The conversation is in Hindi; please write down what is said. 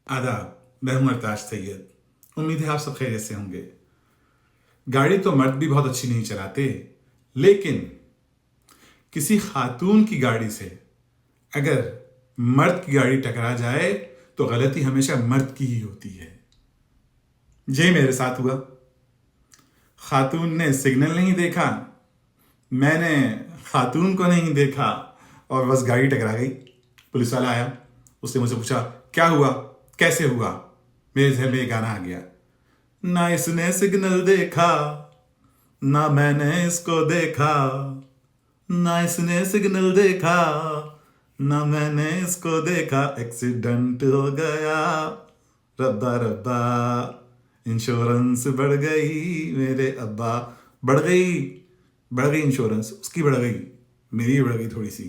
आदाब, मैं हूं अरताश सैयद। उम्मीद है आप सब खैरियत से होंगे। गाड़ी तो मर्द भी बहुत अच्छी नहीं चलाते, लेकिन किसी खातून की गाड़ी से अगर मर्द की गाड़ी टकरा जाए तो गलती हमेशा मर्द की ही होती है। ये मेरे साथ हुआ। खातून ने सिग्नल नहीं देखा, मैंने खातून को नहीं देखा और बस गाड़ी टकरा गई। पुलिस वाला आया, उसने मुझसे पूछा क्या हुआ, कैसे हुआ। मेरे जहन में ये गाना आ गया, ना इसने सिग्नल देखा ना मैंने इसको देखा, ना इसने सिग्नल देखा ना मैंने इसको देखा, एक्सीडेंट हो गया, रब्बा रब्बा इंश्योरेंस बढ़ गई मेरे अब्बा। बढ़ गई इंश्योरेंस, उसकी बढ़ गई, मेरी बढ़ गई थोड़ी सी।